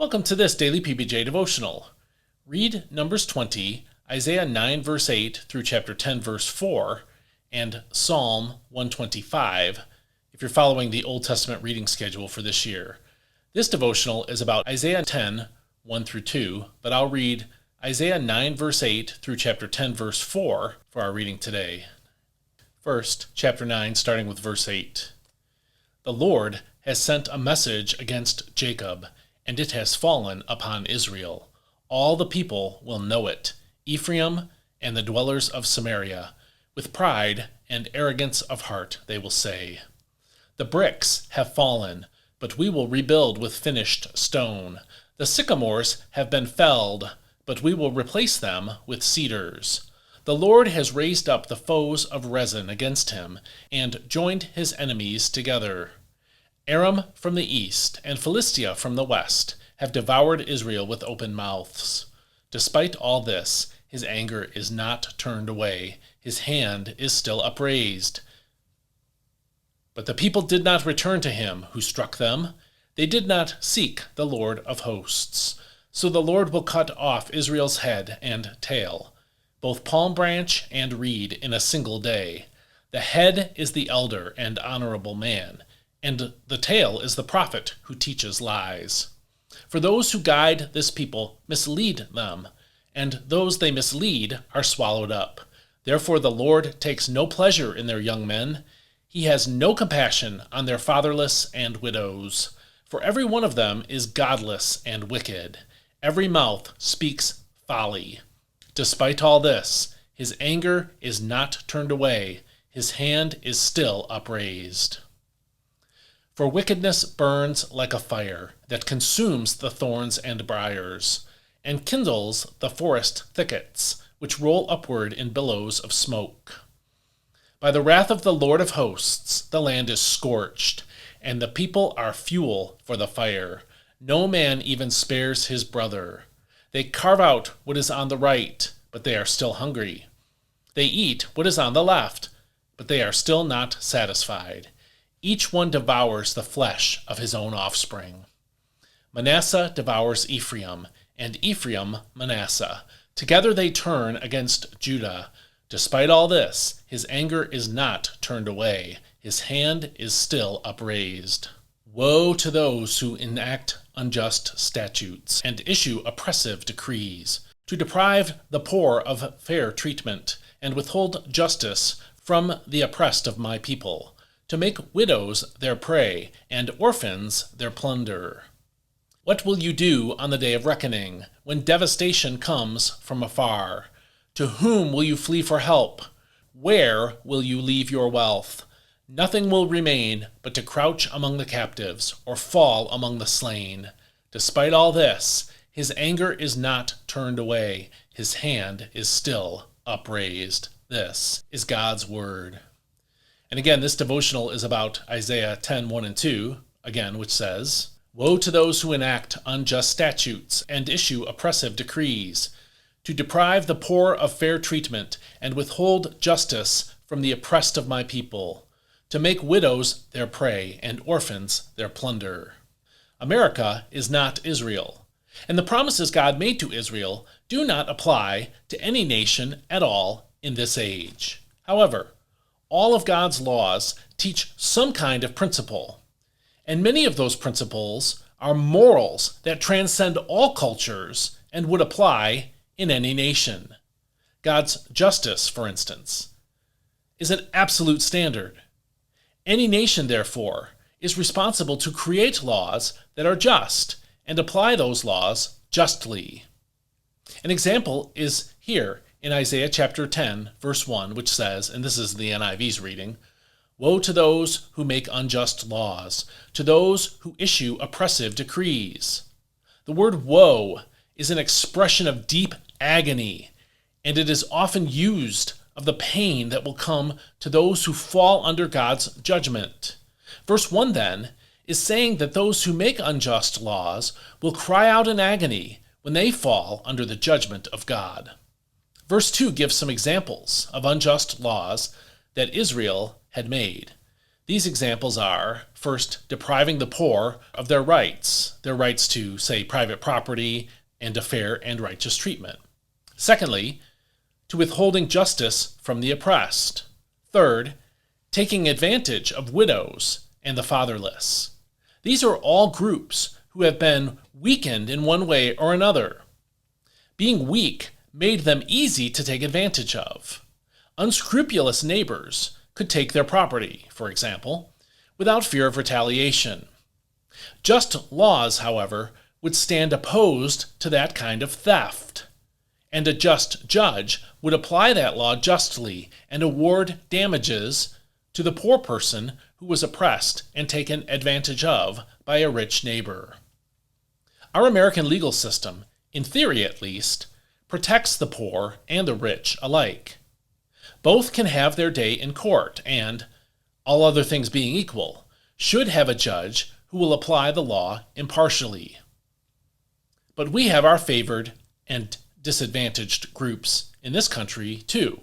Welcome to this daily PBJ devotional. Read Numbers 20, Isaiah 9 verse 8 through chapter 10 verse 4, and Psalm 125 if you're following the Old Testament reading schedule for this year. This devotional is about Isaiah 10, 1 through 2, but I'll read Isaiah 9 verse 8 through chapter 10 verse 4 for our reading today. First, chapter 9, starting with verse 8. The Lord has sent a message against Jacob, and it has fallen upon Israel. All the people will know it, Ephraim and the dwellers of Samaria. With pride and arrogance of heart they will say, the bricks have fallen, but we will rebuild with finished stone. The sycamores have been felled, but we will replace them with cedars. The Lord has raised up the foes of Rezin against him, and joined his enemies together. Aram from the east and Philistia from the west have devoured Israel with open mouths. Despite all this, his anger is not turned away. His hand is still upraised. But the people did not return to him who struck them. They did not seek the Lord of hosts. So the Lord will cut off Israel's head and tail, both palm branch and reed, in a single day. The head is the elder and honorable man, and the tail is the prophet who teaches lies. For those who guide this people mislead them, and those they mislead are swallowed up. Therefore the Lord takes no pleasure in their young men. He has no compassion on their fatherless and widows. For every one of them is godless and wicked. Every mouth speaks folly. Despite all this, his anger is not turned away. His hand is still upraised. For wickedness burns like a fire that consumes the thorns and briars, and kindles the forest thickets, which roll upward in billows of smoke. By the wrath of the Lord of hosts, the land is scorched, and the people are fuel for the fire. No man even spares his brother. They carve out what is on the right, but they are still hungry. They eat what is on the left, but they are still not satisfied. Each one devours the flesh of his own offspring. Manasseh devours Ephraim, and Ephraim Manasseh. Together they turn against Judah. Despite all this, his anger is not turned away. His hand is still upraised. Woe to those who enact unjust statutes and issue oppressive decrees, to deprive the poor of fair treatment and withhold justice from the oppressed of my people, to make widows their prey and orphans their plunder. What will you do on the day of reckoning, when devastation comes from afar? To whom will you flee for help? Where will you leave your wealth? Nothing will remain but to crouch among the captives or fall among the slain. Despite all this, his anger is not turned away. His hand is still upraised. This is God's word. And again, this devotional is about Isaiah 10, 1 and 2, again, which says, woe to those who enact unjust statutes and issue oppressive decrees, to deprive the poor of fair treatment and withhold justice from the oppressed of my people, to make widows their prey and orphans their plunder. America is not Israel, and the promises God made to Israel do not apply to any nation at all in this age. However, all of God's laws teach some kind of principle, and many of those principles are morals that transcend all cultures and would apply in any nation. God's justice, for instance, is an absolute standard. Any nation, therefore, is responsible to create laws that are just and apply those laws justly. An example is here in Isaiah chapter 10, verse 1, which says, and this is the NIV's reading, woe to those who make unjust laws, to those who issue oppressive decrees. The word woe is an expression of deep agony, and it is often used of the pain that will come to those who fall under God's judgment. Verse 1, then, is saying that those who make unjust laws will cry out in agony when they fall under the judgment of God. Verse 2 gives some examples of unjust laws that Israel had made. These examples are, first, depriving the poor of their rights to, say, private property and a fair and righteous treatment. Secondly, to withholding justice from the oppressed. Third, taking advantage of widows and the fatherless. These are all groups who have been weakened in one way or another. Being weak made them easy to take advantage of. Unscrupulous neighbors could take their property, for example, without fear of retaliation. Just laws, however, would stand opposed to that kind of theft, and a just judge would apply that law justly and award damages to the poor person who was oppressed and taken advantage of by a rich neighbor. Our American legal system, in theory at least, protects the poor and the rich alike. Both can have their day in court and, all other things being equal, should have a judge who will apply the law impartially. But we have our favored and disadvantaged groups in this country, too.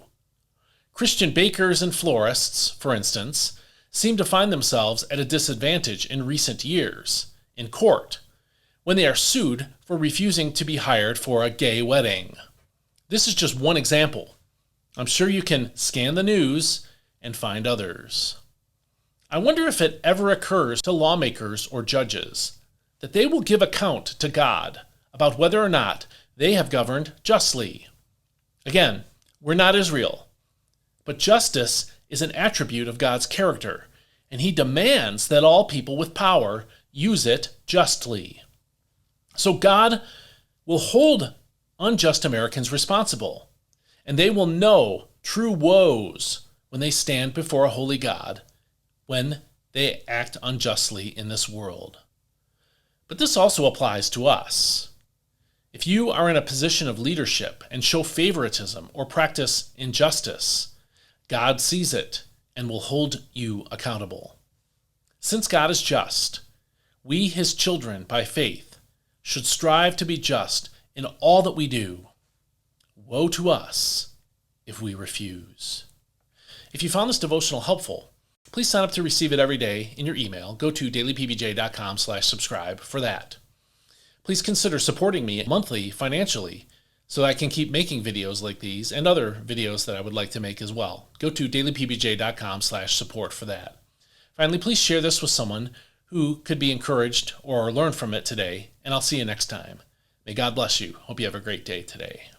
Christian bakers and florists, for instance, seem to find themselves at a disadvantage in recent years, in court, when they are sued for refusing to be hired for a gay wedding. This is just one example. I'm sure you can scan the news and find others. I wonder if it ever occurs to lawmakers or judges that they will give account to God about whether or not they have governed justly. Again, we're not Israel, but justice is an attribute of God's character, and he demands that all people with power use it justly. So God will hold unjust Americans responsible, and they will know true woes when they stand before a holy God, when they act unjustly in this world. But this also applies to us. If you are in a position of leadership and show favoritism or practice injustice, God sees it and will hold you accountable. Since God is just, we, his children by faith, should strive to be just in all that we do. Woe to us if we refuse. If you found this devotional helpful, please sign up to receive it every day in your email. Go to dailypbj.com/subscribe for that. Please consider supporting me monthly financially so that I can keep making videos like these and other videos that I would like to make as well. Go to dailypbj.com/support for that. Finally, please share this with someone who could be encouraged or learn from it today, and I'll see you next time. May God bless you. Hope you have a great day today.